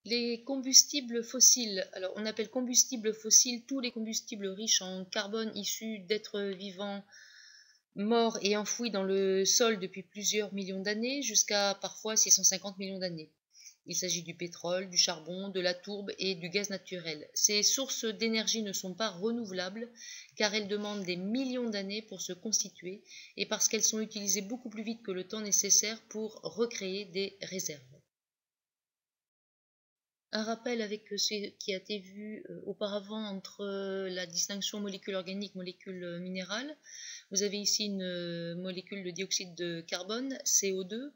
Les combustibles fossiles, alors on appelle combustibles fossiles tous les combustibles riches en carbone issus d'êtres vivants morts et enfouis dans le sol depuis plusieurs millions d'années, jusqu'à parfois 650 millions d'années. Il s'agit du pétrole, du charbon, de la tourbe et du gaz naturel. Ces sources d'énergie ne sont pas renouvelables car elles demandent des millions d'années pour se constituer et parce qu'elles sont utilisées beaucoup plus vite que le temps nécessaire pour recréer des réserves. Un rappel avec ce qui a été vu auparavant entre la distinction molécule organique, molécule minérale. Vous avez ici une molécule de dioxyde de carbone, CO2.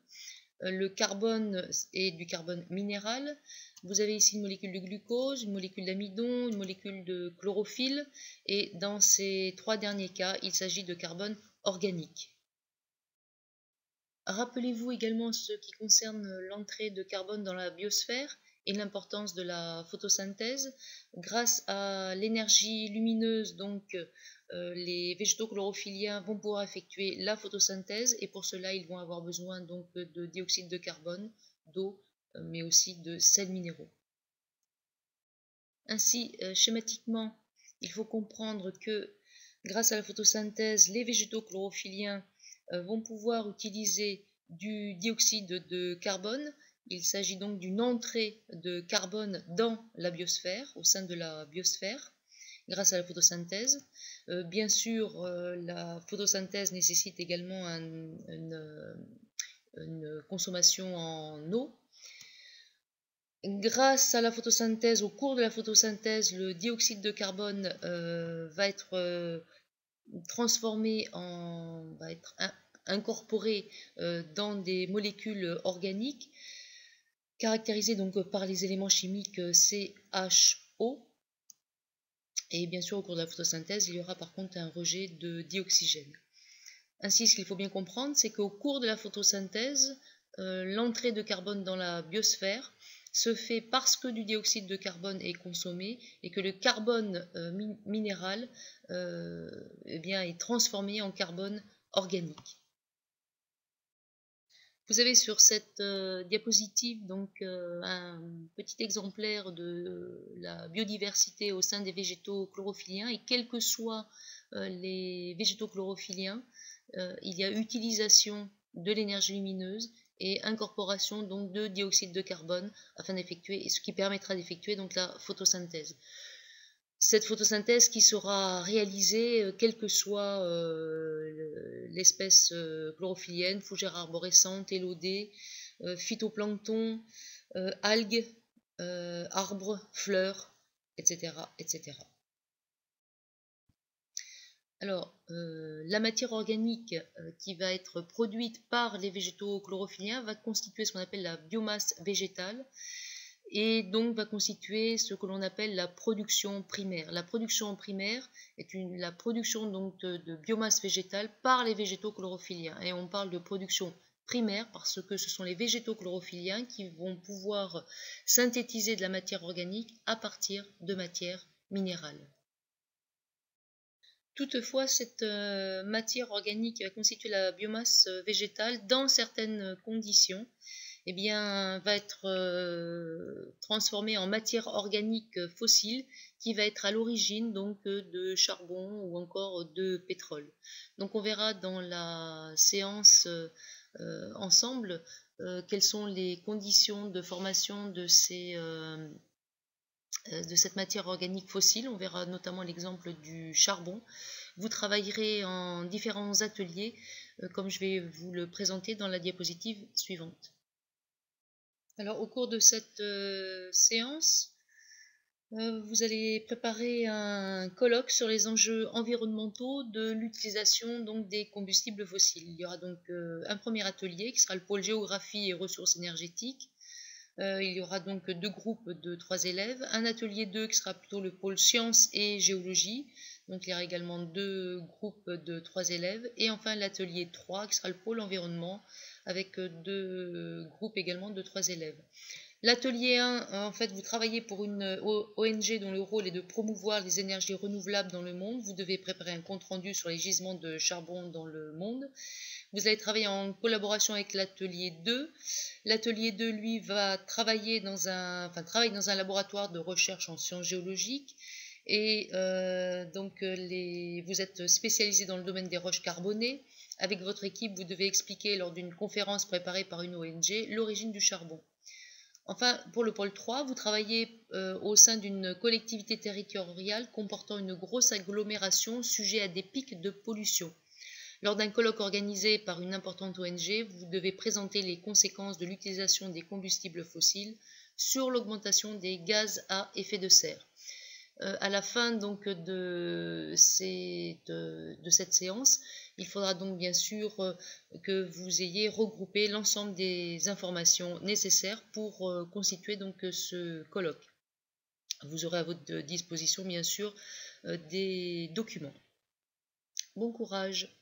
Le carbone est du carbone minéral. Vous avez ici une molécule de glucose, une molécule d'amidon, une molécule de chlorophylle. Et dans ces trois derniers cas, il s'agit de carbone organique. Rappelez-vous également ce qui concerne l'entrée de carbone dans la biosphère et l'importance de la photosynthèse. Grâce à l'énergie lumineuse, donc les végétaux chlorophylliens vont pouvoir effectuer la photosynthèse et pour cela ils vont avoir besoin donc de dioxyde de carbone, d'eau, mais aussi de sels minéraux. Ainsi, schématiquement, il faut comprendre que grâce à la photosynthèse, les végétaux chlorophylliens vont pouvoir utiliser du dioxyde de carbone. Il s'agit donc d'une entrée de carbone dans la biosphère, au sein de la biosphère, grâce à la photosynthèse. Bien sûr, la photosynthèse nécessite également une consommation en eau. Grâce à la photosynthèse, au cours de la photosynthèse, le dioxyde de carbone va être transformé va être incorporé dans des molécules organiques caractérisées donc par les éléments chimiques CHO. Et bien sûr, au cours de la photosynthèse, il y aura par contre un rejet de dioxygène. Ainsi, ce qu'il faut bien comprendre, c'est qu'au cours de la photosynthèse, l'entrée de carbone dans la biosphère se fait parce que du dioxyde de carbone est consommé et que le carbone minéral est transformé en carbone organique. Vous avez sur cette diapositive donc un petit exemplaire de la biodiversité au sein des végétaux chlorophylliens et quels que soient les végétaux chlorophylliens, il y a utilisation de l'énergie lumineuse et incorporation donc de dioxyde de carbone afin d'effectuer, ce qui permettra d'effectuer donc la photosynthèse. Cette photosynthèse qui sera réalisée quelle que soit l'espèce chlorophyllienne, fougère arborescente, élodée, phytoplancton, algues, arbres, fleurs, etc., etc. Alors, la matière organique qui va être produite par les végétaux chlorophylliens va constituer ce qu'on appelle la biomasse végétale et donc va constituer ce que l'on appelle la production primaire. La production primaire est la production donc de biomasse végétale par les végétaux chlorophylliens et on parle de production primaire parce que ce sont les végétaux chlorophylliens qui vont pouvoir synthétiser de la matière organique à partir de matière minérale. Toutefois, cette matière organique qui va constituer la biomasse végétale, dans certaines conditions, eh bien, va être transformée en matière organique fossile qui va être à l'origine donc de charbon ou encore de pétrole. Donc on verra dans la séance ensemble quelles sont les conditions de formation de cette matière organique fossile. On verra notamment l'exemple du charbon. Vous travaillerez en différents ateliers, comme je vais vous le présenter dans la diapositive suivante. Alors, au cours de cette séance, vous allez préparer un colloque sur les enjeux environnementaux de l'utilisation donc des combustibles fossiles. Il y aura donc un premier atelier qui sera le pôle géographie et ressources énergétiques. Il y aura donc 2 groupes de 3 élèves. Un atelier 2 qui sera plutôt le pôle sciences et géologie. Donc il y aura également 2 groupes de 3 élèves. Et enfin l'atelier 3 qui sera le pôle environnement avec 2 groupes également de 3 élèves. L'atelier 1, en fait, vous travaillez pour une ONG dont le rôle est de promouvoir les énergies renouvelables dans le monde. Vous devez préparer un compte-rendu sur les gisements de charbon dans le monde. Vous allez travailler en collaboration avec l'atelier 2. L'atelier 2, lui, va travailler travaille dans un laboratoire de recherche en sciences géologiques. Et vous êtes spécialisé dans le domaine des roches carbonées. Avec votre équipe, vous devez expliquer lors d'une conférence préparée par une ONG l'origine du charbon. Enfin, pour le pôle 3, vous travaillez au sein d'une collectivité territoriale comportant une grosse agglomération sujet à des pics de pollution. Lors d'un colloque organisé par une importante ONG, vous devez présenter les conséquences de l'utilisation des combustibles fossiles sur l'augmentation des gaz à effet de serre. À la fin donc de cette séance, il faudra donc bien sûr que vous ayez regroupé l'ensemble des informations nécessaires pour constituer donc ce colloque. Vous aurez à votre disposition bien sûr des documents. Bon courage!